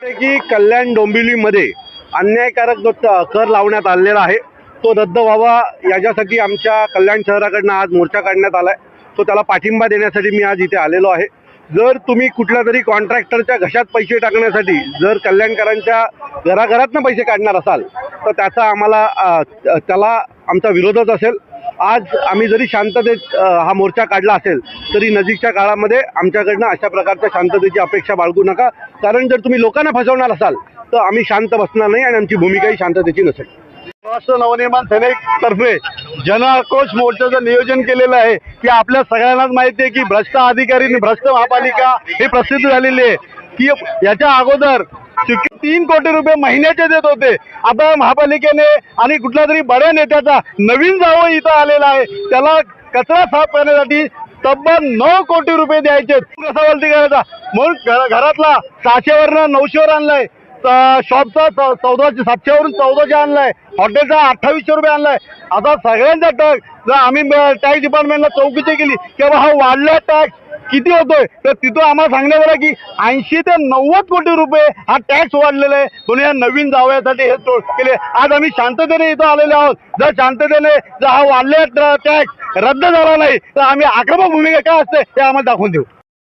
की कल्याण डोंबिवलीमध्ये अन्यायकारक जो कर लावण्यात आलेला आहे तो रद्द व्हावा याच्यासाठी आमच्या कल्याण शहराकडनं आज मोर्चा काढण्यात आला आहे. तो त्याला पाठिंबा देण्यासाठी मी आज इथे आलेलो आहे. जर तुम्ही कुठल्या तरी कॉन्ट्रॅक्टरच्या घशात पैसे टाकण्यासाठी जर कल्याणकरांच्या घराघरातनं पैसे काढणार असाल तर त्याचा त्याला आमचा विरोधच असेल. आज आम्ही जरी शांततेत हा मोर्चा काढला असेल तरी नजीकच्या काळामध्ये आमच्याकडनं अशा प्रकारच्या शांततेची अपेक्षा बाळगू नका. कारण जर तुम्ही लोकांना फसवणार असाल तर आम्ही शांत बसणार नाही आणि आमची भूमिकाही शांततेची नसेल. महाराष्ट्र नवनिर्माण सेनेतर्फे जन आक्रोश मोर्चाचं नियोजन केलेलं आहे की आपल्या सगळ्यांनाच माहिती आहे की भ्रष्ट अधिकारी भ्रष्ट महापालिका हे प्रसिद्ध झालेली आहे की याच्या अगोदर 3 कोटी रुपये महिन्याचे देत होते. आता महापालिकेने आणि कुठल्या तरी बड्या नेत्याचा नवीन जावं इथं आलेला आहे. त्याला कचरा साफ करण्यासाठी तब्बल 9 कोटी रुपये द्यायचे. कसा वलती करायचा म्हणून घरातला 600 वरनं 900 आणलाय. शॉपचा 1400 700 वरून 1400 आणलाय. हॉटेलचा 2800 रुपये आणलाय. आता सगळ्यांचा टॅक्स जर आम्ही टॅक्स डिपार्टमेंटला चौकशी केली की बाबा हा वाढला टॅक्स किती होतोय तर तिथं आम्हाला सांगण्यात आलं की 80 ते 90 कोटी रुपये हा टॅक्स वाढलेला आहे. म्हणून या नवीन जावयासाठी हे केले. आज आम्ही शांततेने इथं आलेले आहोत. जर शांततेने जर हा वाढलेला टॅक्स रद्द झाला नाही तर आम्ही आक्रमक भूमिका काय असते ते आम्हाला दाखवून देऊ.